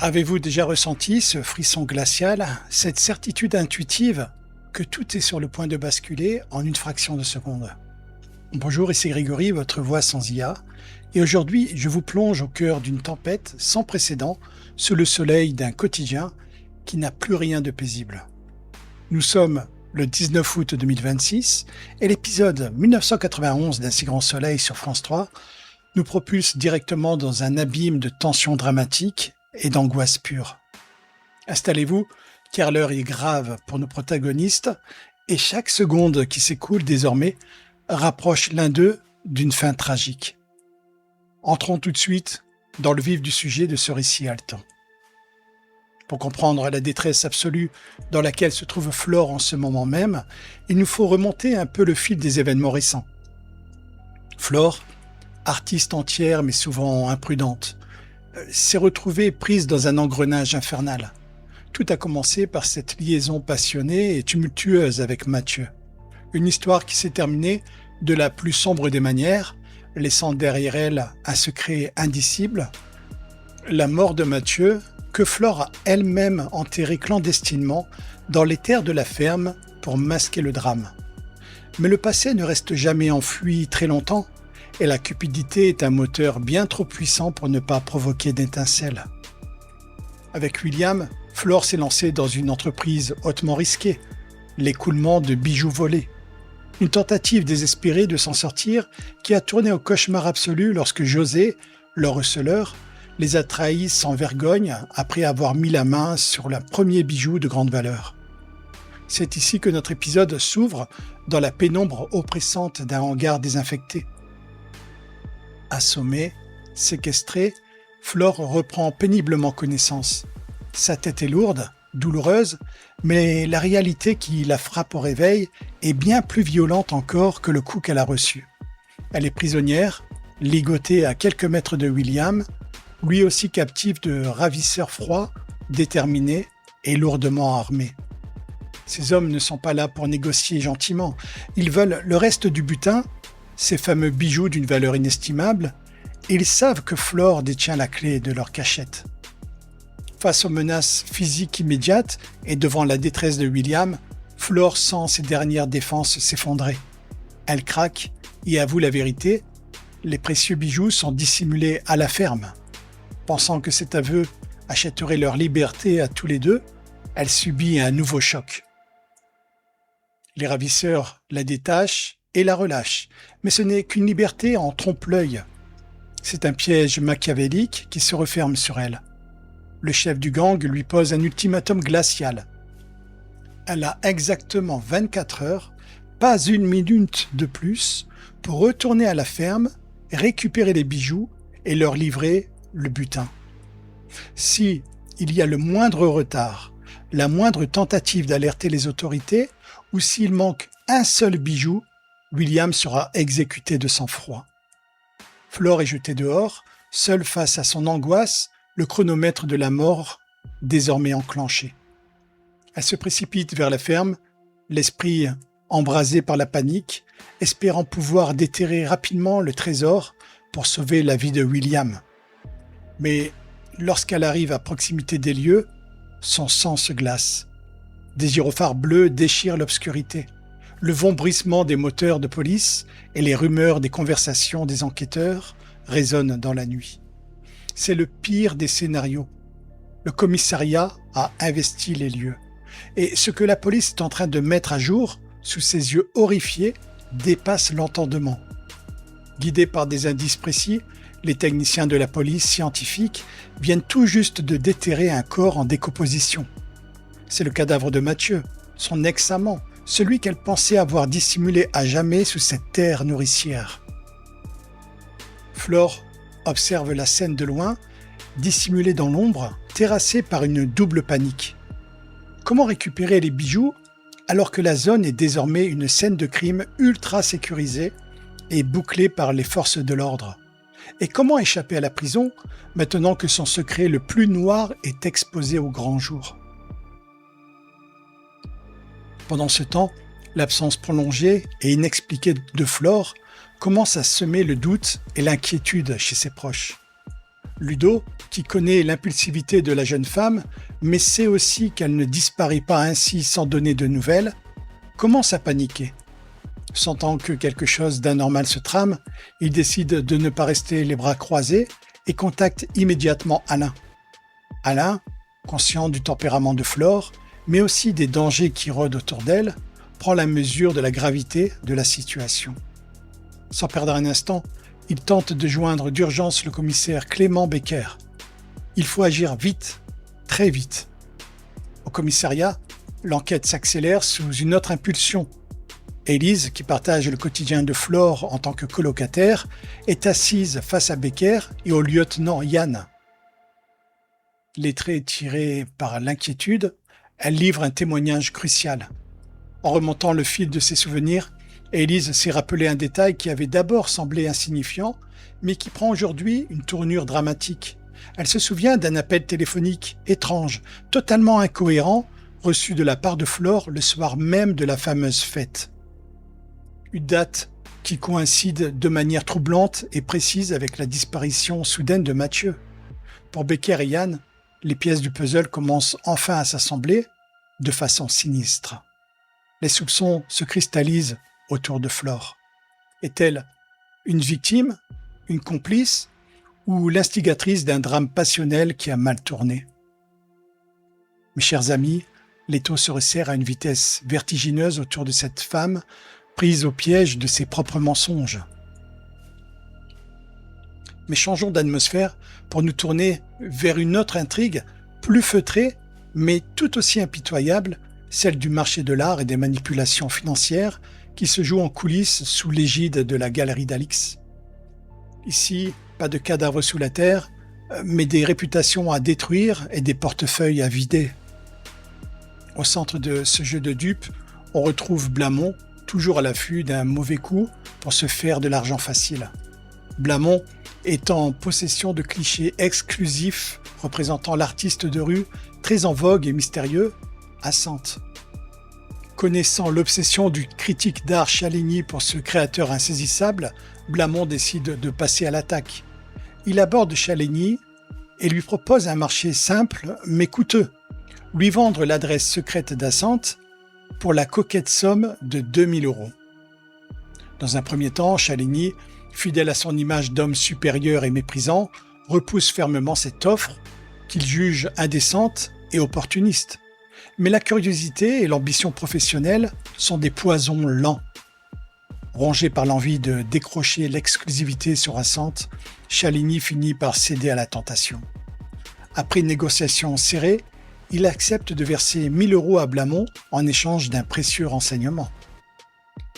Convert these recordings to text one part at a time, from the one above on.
Avez-vous déjà ressenti ce frisson glacial, cette certitude intuitive que tout est sur le point de basculer en une fraction de seconde? Bonjour, ici Grégory, votre voix sans IA, et aujourd'hui je vous plonge au cœur d'une tempête sans précédent sous le soleil d'un quotidien qui n'a plus rien de paisible. Nous sommes le 19 août 2026 et l'épisode 1991 d'Un si grand soleil sur France 3 nous propulse directement dans un abîme de tensions dramatiques et d'angoisse pure. Installez-vous, car l'heure est grave pour nos protagonistes et chaque seconde qui s'écoule désormais rapproche l'un d'eux d'une fin tragique. Entrons tout de suite dans le vif du sujet de ce récit haletant. Pour comprendre la détresse absolue dans laquelle se trouve Flore en ce moment même, il nous faut remonter un peu le fil des événements récents. Flore, artiste entière mais souvent imprudente, s'est retrouvée prise dans un engrenage infernal. Tout a commencé par cette liaison passionnée et tumultueuse avec Mathieu. Une histoire qui s'est terminée de la plus sombre des manières, laissant derrière elle un secret indicible, la mort de Mathieu, que Flore a elle-même enterré clandestinement dans les terres de la ferme pour masquer le drame. Mais le passé ne reste jamais enfoui très longtemps, et la cupidité est un moteur bien trop puissant pour ne pas provoquer d'étincelles. Avec William, Flore s'est lancée dans une entreprise hautement risquée, l'écoulement de bijoux volés. Une tentative désespérée de s'en sortir qui a tourné au cauchemar absolu lorsque José, leur receleur, les a trahis sans vergogne après avoir mis la main sur le premier bijou de grande valeur. C'est ici que notre épisode s'ouvre dans la pénombre oppressante d'un hangar désinfecté. Assommée, séquestrée, Flore reprend péniblement connaissance. Sa tête est lourde, douloureuse, mais la réalité qui la frappe au réveil est bien plus violente encore que le coup qu'elle a reçu. Elle est prisonnière, ligotée à quelques mètres de William, lui aussi captif de ravisseurs froids, déterminés et lourdement armés. Ces hommes ne sont pas là pour négocier gentiment. Ils veulent le reste du butin, ces fameux bijoux d'une valeur inestimable, et ils savent que Flore détient la clé de leur cachette. Face aux menaces physiques immédiates et devant la détresse de William, Flore sent ses dernières défenses s'effondrer. Elle craque et avoue la vérité, les précieux bijoux sont dissimulés à la ferme. Pensant que cet aveu achèterait leur liberté à tous les deux, elle subit un nouveau choc. Les ravisseurs la détachent et la relâchent, mais ce n'est qu'une liberté en trompe-l'œil. C'est un piège machiavélique qui se referme sur elle. Le chef du gang lui pose un ultimatum glacial. Elle a exactement 24 heures, pas une minute de plus, pour retourner à la ferme, récupérer les bijoux et leur livrer le butin. Si il y a le moindre retard, la moindre tentative d'alerter les autorités, ou s'il manque un seul bijou, William sera exécuté de sang-froid. Flore est jetée dehors, seule face à son angoisse, le chronomètre de la mort désormais enclenché. Elle se précipite vers la ferme, l'esprit embrasé par la panique, espérant pouvoir déterrer rapidement le trésor pour sauver la vie de William. Mais lorsqu'elle arrive à proximité des lieux, son sang se glace. Des gyrophares bleus déchirent l'obscurité. Le vombrissement des moteurs de police et les rumeurs des conversations des enquêteurs résonnent dans la nuit. C'est le pire des scénarios. Le commissariat a investi les lieux. Et ce que la police est en train de mettre à jour, sous ses yeux horrifiés, dépasse l'entendement. Guidés par des indices précis, les techniciens de la police scientifique viennent tout juste de déterrer un corps en décomposition. C'est le cadavre de Mathieu, son ex-amant, celui qu'elle pensait avoir dissimulé à jamais sous cette terre nourricière. Flore observe la scène de loin, dissimulée dans l'ombre, terrassée par une double panique. Comment récupérer les bijoux alors que la zone est désormais une scène de crime ultra sécurisée et bouclée par les forces de l'ordre? Et comment échapper à la prison maintenant que son secret le plus noir est exposé au grand jour? Pendant ce temps, l'absence prolongée et inexpliquée de Flore commence à semer le doute et l'inquiétude chez ses proches. Ludo, qui connaît l'impulsivité de la jeune femme, mais sait aussi qu'elle ne disparaît pas ainsi sans donner de nouvelles, commence à paniquer. Sentant que quelque chose d'anormal se trame, il décide de ne pas rester les bras croisés et contacte immédiatement Alain. Alain, conscient du tempérament de Flore, mais aussi des dangers qui rôdent autour d'elle, prend la mesure de la gravité de la situation. Sans perdre un instant, il tente de joindre d'urgence le commissaire Clément Becker. Il faut agir vite, très vite. Au commissariat, l'enquête s'accélère sous une autre impulsion. Élise, qui partage le quotidien de Flore en tant que colocataire, est assise face à Becker et au lieutenant Yann. Lettrée tirée par l'inquiétude, elle livre un témoignage crucial. En remontant le fil de ses souvenirs, Élise s'est rappelé un détail qui avait d'abord semblé insignifiant, mais qui prend aujourd'hui une tournure dramatique. Elle se souvient d'un appel téléphonique étrange, totalement incohérent, reçu de la part de Flore le soir même de la fameuse fête. Une date qui coïncide de manière troublante et précise avec la disparition soudaine de Mathieu. Pour Becker et Yann, les pièces du puzzle commencent enfin à s'assembler de façon sinistre. Les soupçons se cristallisent autour de Flore. Est-elle une victime, une complice ou l'instigatrice d'un drame passionnel qui a mal tourné? Mes chers amis, l'étau se resserre à une vitesse vertigineuse autour de cette femme prise au piège de ses propres mensonges. Mais changeons d'atmosphère pour nous tourner vers une autre intrigue, plus feutrée, mais tout aussi impitoyable, celle du marché de l'art et des manipulations financières qui se joue en coulisses sous l'égide de la galerie d'Alix. Ici, pas de cadavres sous la terre, mais des réputations à détruire et des portefeuilles à vider. Au centre de ce jeu de dupes, on retrouve Blamont, toujours à l'affût d'un mauvais coup pour se faire de l'argent facile. Blamont est en possession de clichés exclusifs représentant l'artiste de rue très en vogue et mystérieux, Assante. Connaissant l'obsession du critique d'art Chaligny pour ce créateur insaisissable, Blamont décide de passer à l'attaque. Il aborde Chaligny et lui propose un marché simple mais coûteux, lui vendre l'adresse secrète d'Assante pour la coquette somme de 2000 €. Dans un premier temps, Chaligny, fidèle à son image d'homme supérieur et méprisant, repousse fermement cette offre qu'il juge indécente et opportuniste. Mais la curiosité et l'ambition professionnelle sont des poisons lents. Rongé par l'envie de décrocher l'exclusivité sur Assante, Chaligny finit par céder à la tentation. Après une négociation serrée, il accepte de verser 1000 € à Blamont en échange d'un précieux renseignement.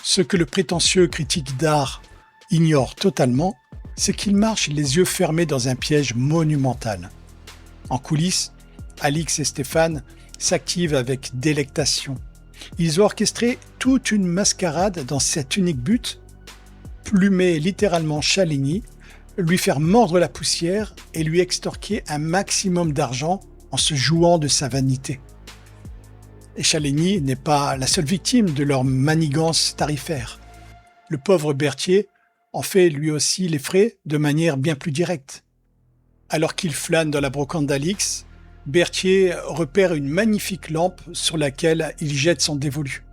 Ce que le prétentieux critique d'art ignore totalement, c'est qu'il marche les yeux fermés dans un piège monumental. En coulisses, Alix et Stéphane s'activent avec délectation. Ils ont orchestré toute une mascarade dans cet unique but, plumer littéralement Chaligny, lui faire mordre la poussière et lui extorquer un maximum d'argent en se jouant de sa vanité. Et Chaligny n'est pas la seule victime de leur manigance tarifaire. Le pauvre Berthier en fait lui aussi les frais de manière bien plus directe. Alors qu'il flâne dans la brocante d'Alix, Berthier repère une magnifique lampe sur laquelle il jette son dévolu.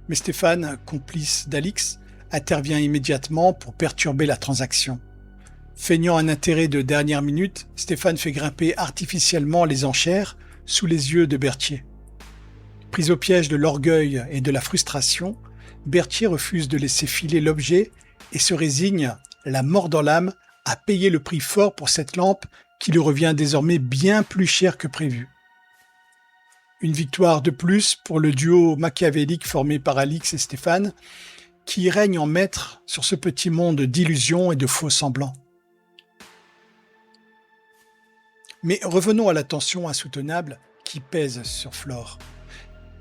Mais Stéphane, complice d'Alix, intervient immédiatement pour perturber la transaction. Feignant un intérêt de dernière minute, Stéphane fait grimper artificiellement les enchères sous les yeux de Berthier. Pris au piège de l'orgueil et de la frustration, Berthier refuse de laisser filer l'objet et se résigne, la mort dans l'âme, à payer le prix fort pour cette lampe qui lui revient désormais bien plus cher que prévu. Une victoire de plus pour le duo machiavélique formé par Alix et Stéphane, qui règne en maître sur ce petit monde d'illusions et de faux semblants. Mais revenons à la tension insoutenable qui pèse sur Flore.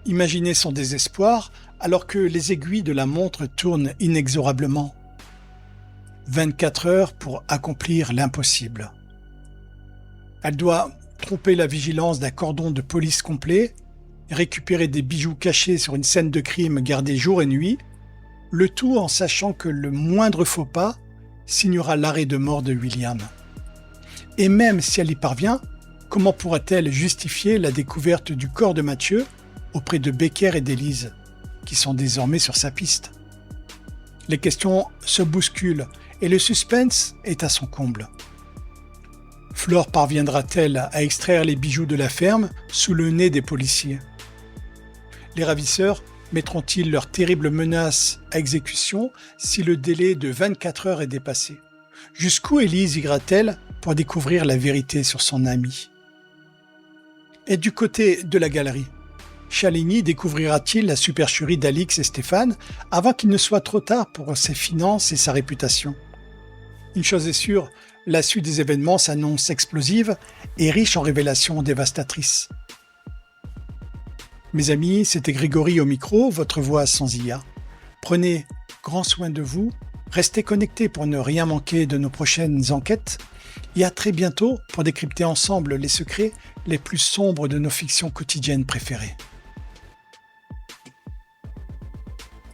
Imaginez son désespoir alors que les aiguilles de la montre tournent inexorablement. 24 heures pour accomplir l'impossible. Elle doit tromper la vigilance d'un cordon de police complet, récupérer des bijoux cachés sur une scène de crime gardée jour et nuit, le tout en sachant que le moindre faux pas signera l'arrêt de mort de William. Et même si elle y parvient, comment pourra-t-elle justifier la découverte du corps de Mathieu auprès de Becker et d'Élise, qui sont désormais sur sa piste? Les questions se bousculent et le suspense est à son comble. Flore parviendra-t-elle à extraire les bijoux de la ferme sous le nez des policiers? Les ravisseurs mettront-ils leurs terribles menaces à exécution si le délai de 24 heures est dépassé? Jusqu'où Élise ira-t-elle pour découvrir la vérité sur son ami? Et du côté de la galerie, Chaligny découvrira-t-il la supercherie d'Alix et Stéphane avant qu'il ne soit trop tard pour ses finances et sa réputation? Une chose est sûre, la suite des événements s'annonce explosive et riche en révélations dévastatrices. Mes amis, c'était Grégory au micro, votre voix sans IA. Prenez grand soin de vous, restez connectés pour ne rien manquer de nos prochaines enquêtes et à très bientôt pour décrypter ensemble les secrets les plus sombres de nos fictions quotidiennes préférées.